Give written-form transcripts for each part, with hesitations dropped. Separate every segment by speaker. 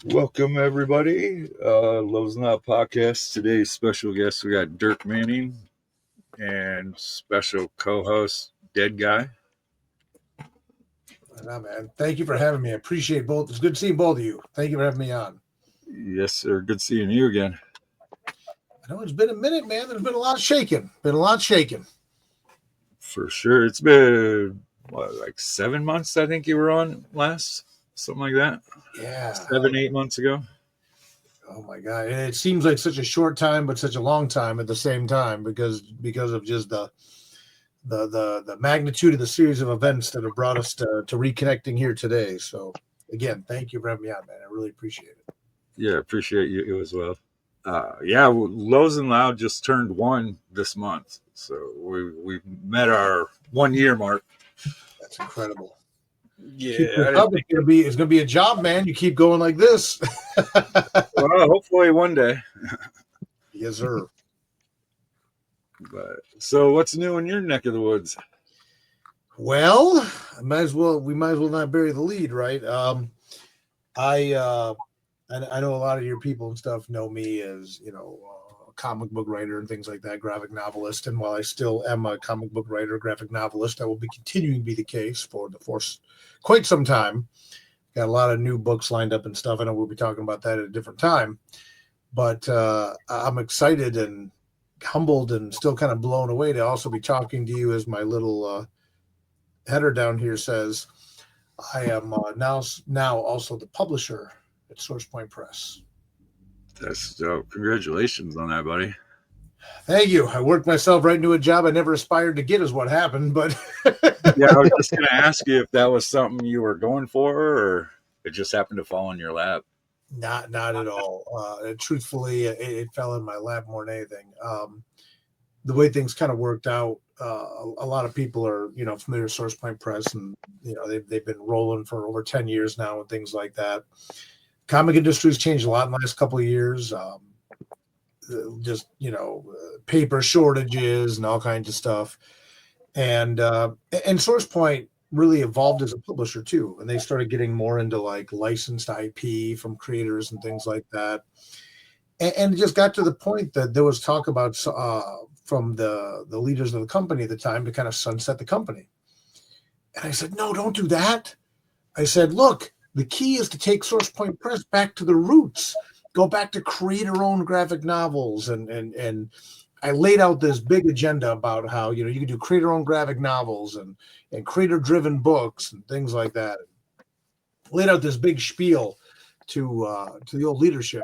Speaker 1: Welcome everybody. Lowe's Not Podcast. Today's special guest we got Dirk Manning and special co-host Dead Guy.
Speaker 2: No, man. Thank you for having me. I appreciate both. It's good seeing both of you. Thank you for having me on.
Speaker 1: Yes, sir. Good seeing you again.
Speaker 2: I know it's been a minute, man. There's been a lot shaking. Been a lot shaking.
Speaker 1: For sure. It's been like 7 months. I think you were on last, something like that.
Speaker 2: Yeah.
Speaker 1: 7, 8 months ago.
Speaker 2: Oh my God. And it seems like such a short time, but such a long time at the same time because of just the magnitude of the series of events that have brought us to reconnecting here today. So again, thank you for having me on, man. I really appreciate it.
Speaker 1: Yeah, appreciate you as well. Yeah, Lowe's and Loud just turned one this month, so we met our 1 year mark.
Speaker 2: That's incredible.
Speaker 1: Yeah,
Speaker 2: it's gonna be a job, man. You keep going like this.
Speaker 1: Well, hopefully one day.
Speaker 2: Yes, sir.
Speaker 1: But so, what's new in your neck of the woods?
Speaker 2: Well, we might as well not bury the lead, right? I know a lot of your people and stuff know me as a comic book writer and things like that, graphic novelist. And while I still am a comic book writer, graphic novelist, I will be continuing to be the case for quite some time. Got a lot of new books lined up and stuff. I know we'll be talking about that at a different time, but I'm excited and humbled and still kind of blown away to also be talking to you as my little header down here says. I am now also the publisher at SourcePoint Press.
Speaker 1: That's dope. Congratulations on that, buddy.
Speaker 2: Thank you. I worked myself right into a job I never aspired to get is what happened, but
Speaker 1: Yeah, I was just going to ask you if that was something you were going for or it just happened to fall in your lap.
Speaker 2: Not at all. Truthfully, it fell in my lap more than anything. The way things kind of worked out, a lot of people are, familiar with SourcePoint Press, and they've been rolling for over 10 years now and things like that. Comic industry's changed a lot in the last couple of years. Paper shortages and all kinds of stuff, and SourcePoint really evolved as a publisher too, and they started getting more into like licensed IP from creators and things like that, and it just got to the point that there was talk about from the leaders of the company at the time to kind of sunset the company. And I said, no, don't do that. I said, look, the key is to take SourcePoint Press back to the roots, go back to creator-owned graphic novels. And I laid out this big agenda about how, you can do creator-owned graphic novels and creator-driven books and things like that. Laid out this big spiel to the old leadership.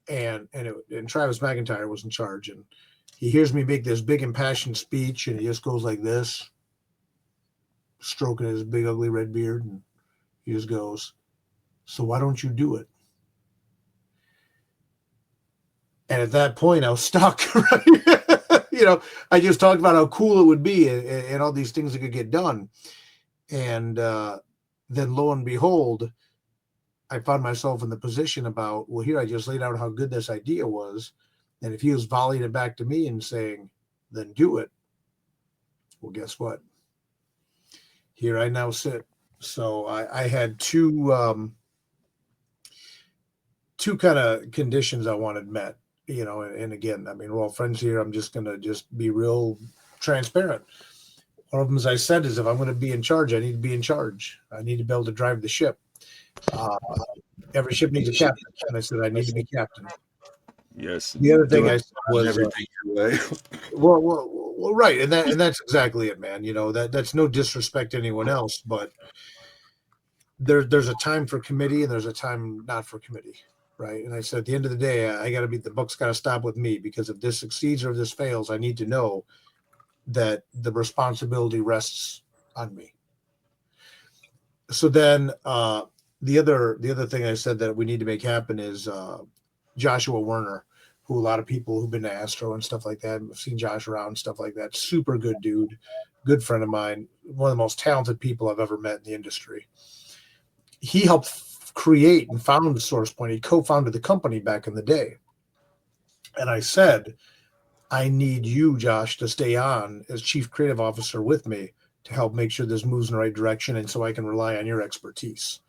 Speaker 2: And Travis McIntyre was in charge, and he hears me make this big impassioned speech, and he just goes like this, stroking his big ugly red beard, and he just goes, so why don't you do it? And at that point, I was stuck. Right? I just talked about how cool it would be and all these things that could get done. And then lo and behold, I found myself in the position about, well, here I just laid out how good this idea was. And if he was volleying it back to me and saying, then do it. Well, guess what? Here I now sit. So I had two kind of conditions I wanted met, and again, I mean, we're all friends here. I'm just going to be real transparent. One of them, as I said, is if I'm going to be in charge, I need to be in charge. I need to be able to drive the ship. Every ship needs a captain. And I said, I need to be captain.
Speaker 1: Yes.
Speaker 2: The other thing I said was
Speaker 1: everything your way.
Speaker 2: well, right, and that's exactly it, man. That's no disrespect to anyone else, but there's a time for committee and there's a time not for committee, right? And I said at the end of the day, the book's got to stop with me, because if this succeeds or if this fails, I need to know that the responsibility rests on me. So then the other thing I said that we need to make happen is Joshua Werner, who a lot of people who've been to Astro and stuff like that, have seen Josh around and stuff like that. Super good dude, good friend of mine, one of the most talented people I've ever met in the industry. He helped create and found SourcePoint. He co-founded the company back in the day. And I said, I need you, Josh, to stay on as chief creative officer with me to help make sure this moves in the right direction, and so I can rely on your expertise.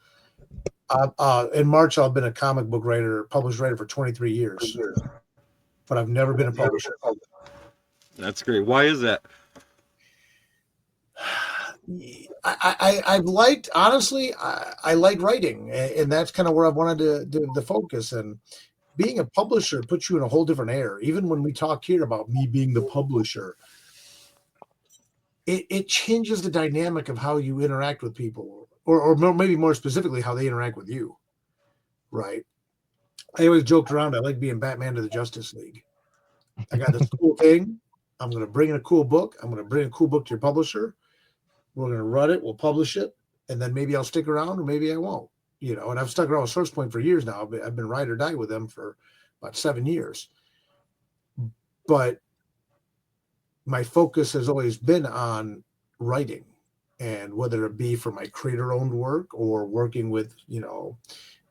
Speaker 2: In March, I've been a comic book writer, published writer for 23 years, but I've never been a publisher.
Speaker 1: That's great. Why is that?
Speaker 2: I've liked, honestly, I like writing, and that's kind of where I've wanted to focus. And being a publisher puts you in a whole different air. Even when we talk here about me being the publisher, it changes the dynamic of how you interact with people, or maybe more specifically, how they interact with you, right? I always joked around, I like being Batman to the Justice League. I got this cool thing. I'm going to bring in a cool book. I'm going to bring a cool book to your publisher. We're going to run it. We'll publish it. And then maybe I'll stick around or maybe I won't, and I've stuck around with SourcePoint for years now. I've been ride or die with them for about 7 years. But my focus has always been on writing, and whether it be for my creator-owned work or working with,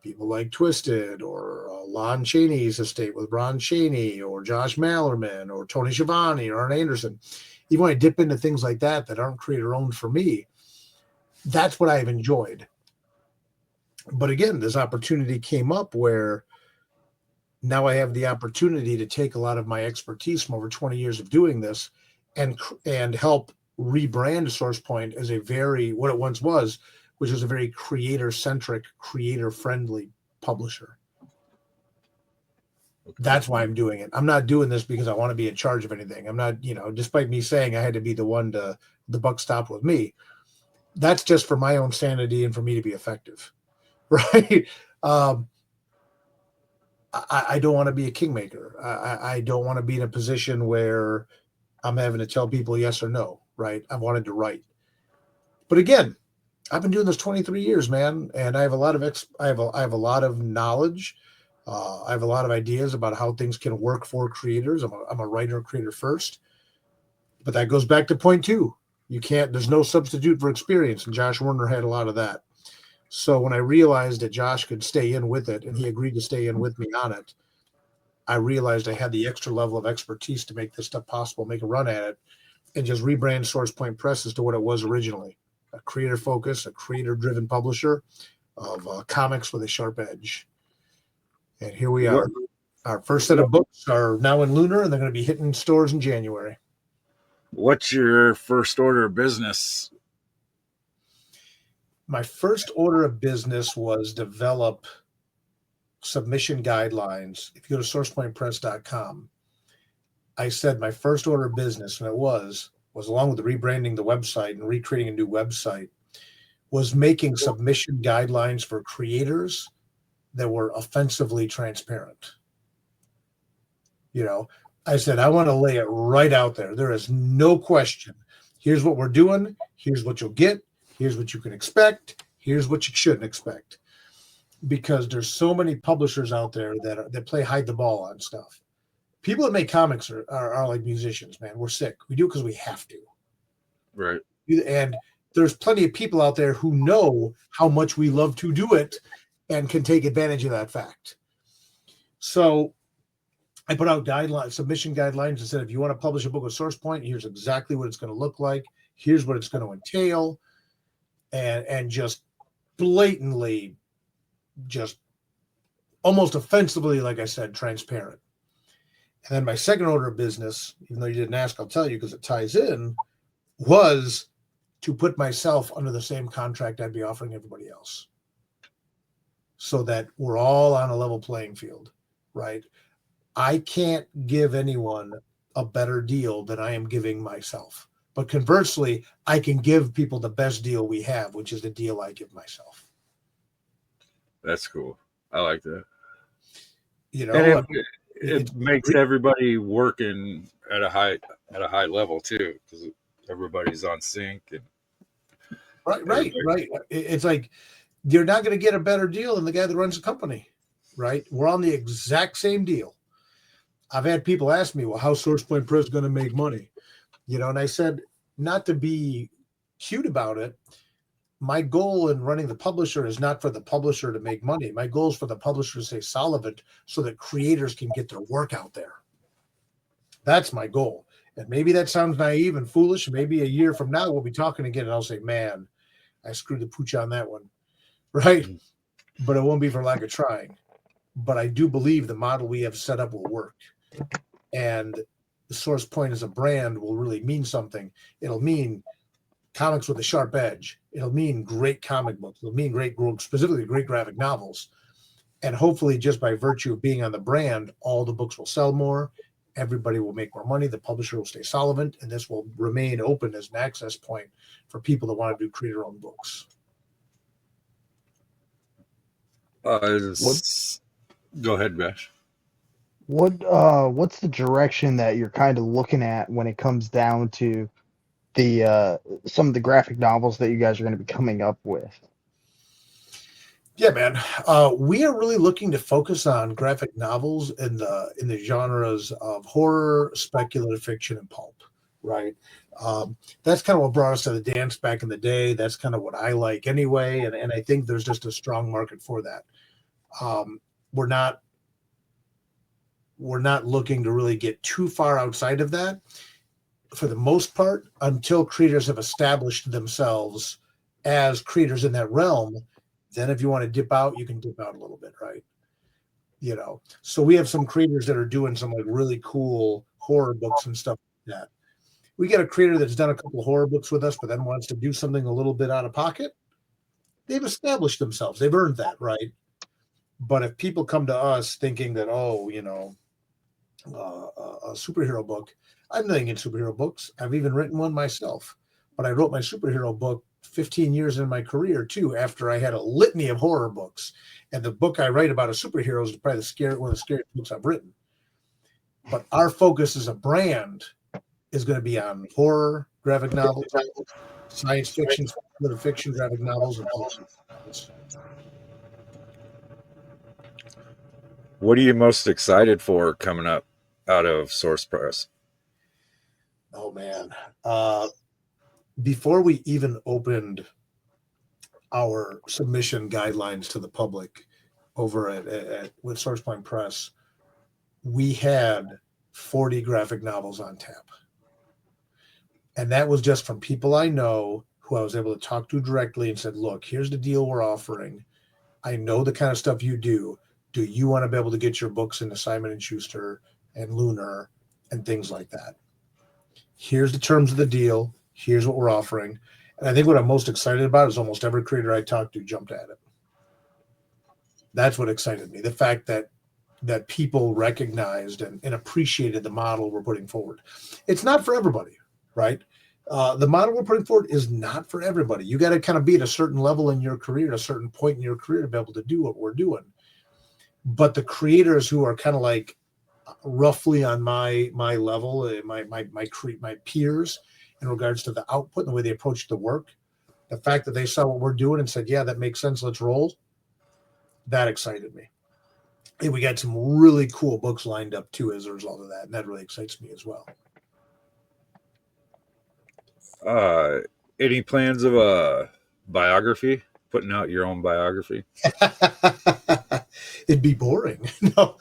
Speaker 2: people like Twisted or Lon Chaney's estate with Ron Chaney or Josh Mallerman or Tony Schiavone or Arn Anderson. Even when I dip into things like that aren't creator-owned for me, that's what I've enjoyed. But again, this opportunity came up where now I have the opportunity to take a lot of my expertise from over 20 years of doing this and help rebrand SourcePoint as what it once was, which is a very creator-centric, creator-friendly publisher. Okay. That's why I'm doing it. I'm not doing this because I want to be in charge of anything. I'm not, despite me saying I had to be the one the buck stopped with me. That's just for my own sanity and for me to be effective, right? I don't want to be a kingmaker. I don't want to be in a position where I'm having to tell people yes or no, right? I wanted to write. But again, I've been doing this 23 years, man, and I have a lot of I have a lot of knowledge. I have a lot of ideas about how things can work for creators. I'm a writer creator first, but that goes back to point 2. There's no substitute for experience, and Josh Werner had a lot of that. So when I realized that Josh could stay in with it, and he agreed to stay in with me on it, I realized I had the extra level of expertise to make this stuff possible, make a run at it, and just rebrand SourcePoint Press as to what it was originally. A creator focus, a creator-driven publisher of comics with a sharp edge. And here we are. Our first set of books are now in Lunar, and they're going to be hitting stores in January.
Speaker 1: What's your first order of business?
Speaker 2: My first order of business was develop submission guidelines. If you go to sourcepointpress.com, I said my first order of business, and it was along with the rebranding the website and recreating a new website, was making submission guidelines for creators that were offensively transparent. I said, I want to lay it right out there. There is no question. Here's what we're doing. Here's what you'll get. Here's what you can expect. Here's what you shouldn't expect. Because there's so many publishers out there that play hide the ball on stuff. People that make comics are like musicians, man. We're sick. We do it because we have to.
Speaker 1: Right.
Speaker 2: And there's plenty of people out there who know how much we love to do it and can take advantage of that fact. So I put out submission guidelines and said, if you want to publish a book with SourcePoint, here's exactly what it's going to look like. Here's what it's going to entail. And just blatantly, just almost offensively, like I said, transparent. And then my second order of business, even though you didn't ask, I'll tell you because it ties in, was to put myself under the same contract I'd be offering everybody else, so that we're all on a level playing field, right? I can't give anyone a better deal than I am giving myself. But conversely, I can give people the best deal we have, which is the deal I give myself.
Speaker 1: That's cool. I like that.
Speaker 2: And
Speaker 1: it makes everybody working at a high level too, because everybody's on sync. And
Speaker 2: right. It's like you're not going to get a better deal than the guy that runs the company, right? We're on the exact same deal. I've had people ask me, well, how's SourcePoint Press going to make money? And I said, not to be cute about it, my goal in running the publisher is not for the publisher to make money. My goal is for the publisher to stay solvent so that creators can get their work out there. That's my goal. And maybe that sounds naive and foolish. Maybe a year from now, we'll be talking again and I'll say, man, I screwed the pooch on that one. Right. but it won't be for lack of trying. But I do believe the model we have set up will work. And the Source Point as a brand will really mean something. It'll mean comics with a sharp edge. It'll mean great comic books. It'll mean specifically great graphic novels. And hopefully, just by virtue of being on the brand, all the books will sell more. Everybody will make more money. The publisher will stay solvent, and this will remain open as an access point for people that want to do creator-owned books.
Speaker 1: Go ahead, Bash.
Speaker 3: What's the direction that you're kind of looking at when it comes down to the some of the graphic novels that you guys are going to be coming up with?
Speaker 2: Yeah, man. We are really looking to focus on graphic novels in the genres of horror, speculative fiction, and pulp. Right. That's kind of what brought us to the dance back in the day. That's kind of what I like anyway, and I think there's just a strong market for that. We're not looking to really get too far outside of that for the most part until creators have established themselves as creators in that realm. Then if you want to dip out, you can dip out a little bit, right? So we have some creators that are doing some like really cool horror books and stuff like that. We get a creator that's done a couple of horror books with us, but then wants to do something a little bit out of pocket. They've established themselves. They've earned that, right? But if people come to us thinking that, a superhero book, I'm not in superhero books. I've even written one myself, but I wrote my superhero book 15 years in my career too, after I had a litany of horror books. And the book I write about a superhero is probably one of the scariest books I've written. But our focus as a brand is going to be on horror, graphic novels, science fiction, speculative fiction, graphic novels, and novels.
Speaker 1: What are you most excited for coming up out of Source Press?
Speaker 2: Oh man. Before we even opened our submission guidelines to the public over at with Source Point Press, we had 40 graphic novels on tap. And that was just from people I know who I was able to talk to directly and said, look, here's the deal we're offering. I know the kind of stuff you do. Do you want to be able to get your books into Simon & Schuster and Lunar and things like that? Here's the terms of the deal. Here's what we're offering. And I think what I'm most excited about is almost every creator I talked to jumped at it. That's what excited me. The fact that people recognized and appreciated the model we're putting forward. It's not for everybody, right? The model we're putting forward is not for everybody. You got to kind of be at a certain level in your career, at a certain point in your career to be able to do what we're doing. But the creators who are kind of like roughly on my level, my peers in regards to the output and the way they approach the work, the fact that they saw what we're doing and said, yeah, that makes sense, let's roll, that excited me. And we got some really cool books lined up too as a result of that, and that really excites me as well.
Speaker 1: Any plans of a biography? Putting out your own biography?
Speaker 2: It'd be boring. No.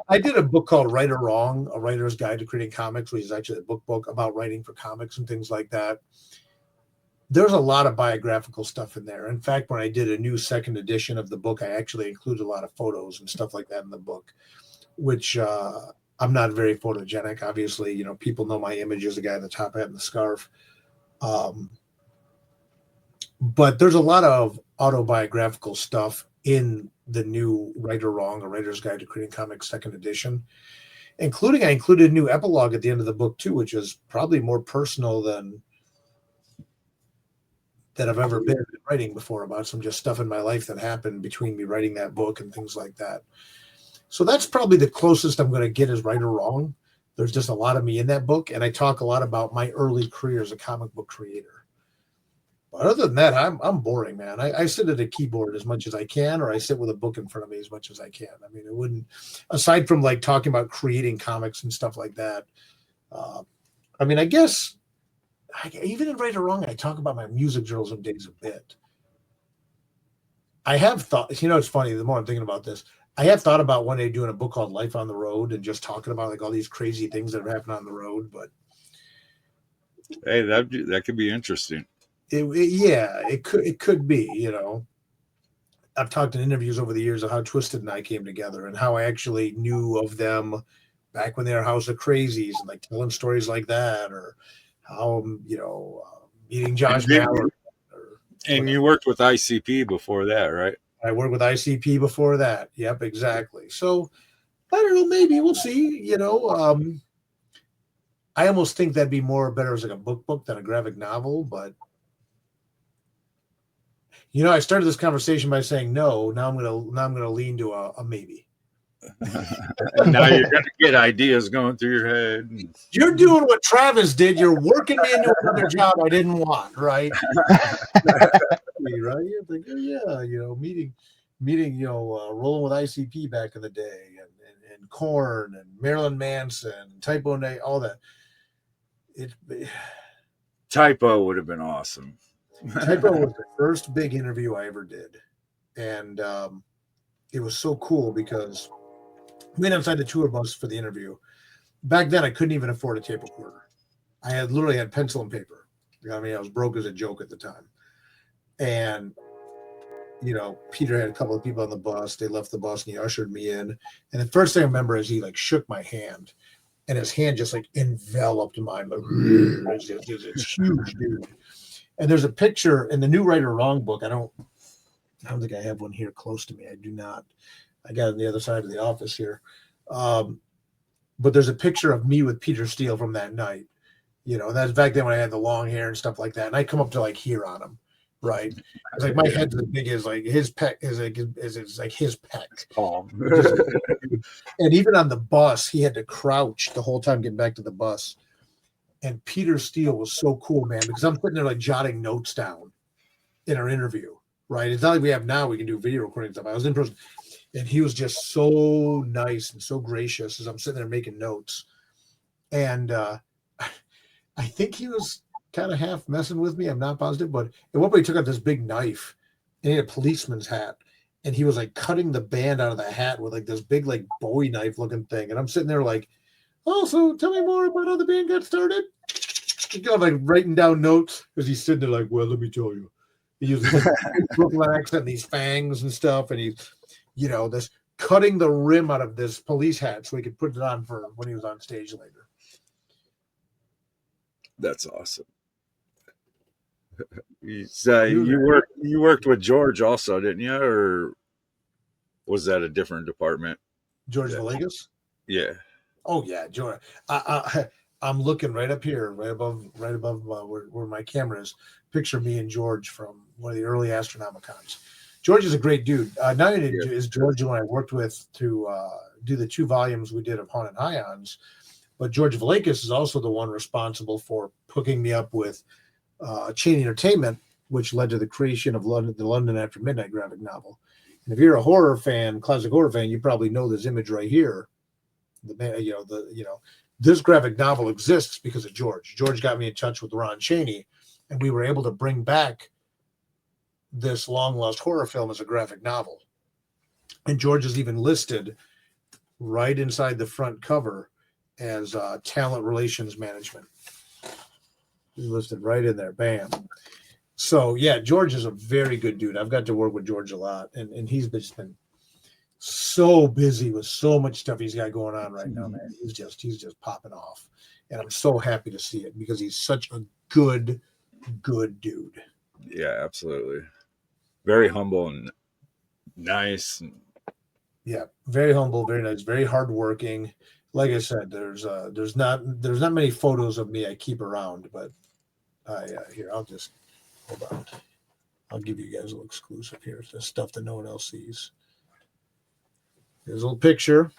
Speaker 2: I did a book called Right or Wrong, A Writer's Guide to Creating Comics, which is actually a book about writing for comics and things like that. There's a lot of biographical stuff in there. In fact, when I did a new second edition of the book, I actually included a lot of photos and stuff like that in the book, which I'm not very photogenic. Obviously, people know my image as the guy in the top hat and the scarf. But there's a lot of autobiographical stuff in the new Right or Wrong, A Writer's Guide to Creating Comics second edition, I included a new epilogue at the end of the book too, which is probably more personal than I've ever been writing before, about some just stuff in my life that happened between me writing that book and things like that. So that's probably the closest I'm going to get as Right or Wrong. There's just a lot of me in that book, and I talk a lot about my early career as a comic book creator. But other than that, I'm boring, man. I sit at a keyboard as much as I can, or I sit with a book in front of me as much as I can. I mean, it wouldn't, aside from like talking about creating comics and stuff like that. I guess even in Right or Wrong, I talk about my music journalism days a bit. I have thought, it's funny, the more I'm thinking about this, I have thought about one day doing a book called Life on the Road and just talking about like all these crazy things that have happened on the road. But
Speaker 1: hey, that could be interesting.
Speaker 2: It could be, I've talked in interviews over the years of how Twisted and I came together and how I actually knew of them back when they were House of Crazies and like telling stories like that, or how meeting Josh Mallard.
Speaker 1: And you worked with ICP before that, right?
Speaker 2: I worked with ICP before that. Yep, exactly. So I don't know. Maybe we'll see. I almost think that'd be better as like a book than a graphic novel. But I started this conversation by saying no. Now I'm gonna lean to a maybe.
Speaker 1: Now you're going to get ideas going through your head.
Speaker 2: You're doing what Travis did. You're working me into another job I didn't want, right? Right? You're like, oh, yeah, meeting, rolling with ICP back in the day, and Korn and Marilyn Manson, Typo Nate, all that.
Speaker 1: Typo would have been awesome.
Speaker 2: Typo was the first big interview I ever did, and it was so cool because we went outside the tour bus for the interview. Back then, I couldn't even afford a tape recorder. I had literally had pencil and paper. I mean, I was broke as a joke at the time. And, Peter had a couple of people on the bus. They left the bus and he ushered me in. And the first thing I remember is he like shook my hand, and his hand just like enveloped mine. Like, it's huge, dude. And there's a picture in the New Right or Wrong book. I don't think I have one here close to me. I do not. I got it on the other side of the office here. But there's a picture of me with Peter Steele from that night. And that's back then when I had the long hair and stuff like that. And I come up to like here on him, right? It's like my head's as big as like his pec is like his pec.
Speaker 1: Palm.
Speaker 2: And even on the bus, he had to crouch the whole time getting back to the bus. And Peter Steele was so cool, man, because I'm sitting there like jotting notes down in our interview, right? It's not like we have now. We can do video recording stuff. I was in person. And he was just so nice and so gracious as I'm sitting there making notes. And I think he was kind of half messing with me. I'm not positive. But at one point, he took out this big knife and he had a policeman's hat. And he was like cutting the band out of the hat with like this big like Bowie knife looking thing. And I'm sitting there like, oh, so tell me more about how the band got started. I'm like writing down notes because he's sitting there like, well, let me tell you. He uses this Brooklyn accent and these fangs and stuff. And he's this cutting the rim out of this police hat so he could put it on for when he was on stage later.
Speaker 1: That's awesome. You worked with George also, didn't you? Or was that a different department?
Speaker 2: George Villegas?
Speaker 1: Yeah.
Speaker 2: Oh yeah, George. I'm looking right up here, right above where my camera is. Picture me and George from one of the early Astronomicons. George is a great dude. Not only is George the one I worked with to do the 2 volumes we did of Haunted Ions, but George Villegas is also the one responsible for hooking me up with Chain Entertainment, which led to the creation of the London After Midnight graphic novel. And if you're a horror fan, classic horror fan, you probably know this image right here. This graphic novel exists because of George. George got me in touch with Ron Chaney, and we were able to bring back this long lost horror film as a graphic novel. And George is even listed right inside the front cover as talent relations management. He's listed right in there. Bam. So yeah, George is a very good dude. I've got to work with George a lot, and he's just been so busy with so much stuff he's got going on right now, man. He's just popping off. And I'm so happy to see it because he's such a good dude.
Speaker 1: Yeah, absolutely. Very humble and nice.
Speaker 2: Yeah, very humble, very nice, very hardworking. Like I said, there's not many photos of me I keep around, but here I'll just hold on. I'll give you guys a little exclusive here. It's the stuff that no one else sees. Here's a little picture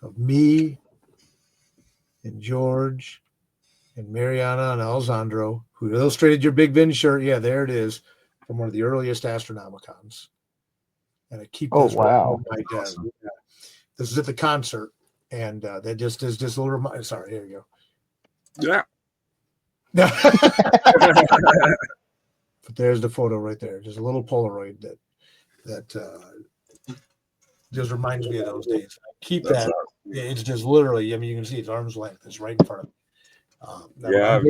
Speaker 2: of me and George and Mariana and Alessandro, who illustrated your Big Vin shirt. Yeah, there it is, from one of the earliest Astronomicons. And I keep this
Speaker 3: wow.
Speaker 2: my desk. Awesome. Yeah. This is at the concert, and that just is just a little reminder. Sorry, here you
Speaker 1: go.
Speaker 2: Yeah. But there's the photo right there. Just a little Polaroid that just reminds me of those days. Keep that. Awesome. It's just literally, I mean, you can see it's arm's length. It's right in front of me.
Speaker 1: Yeah.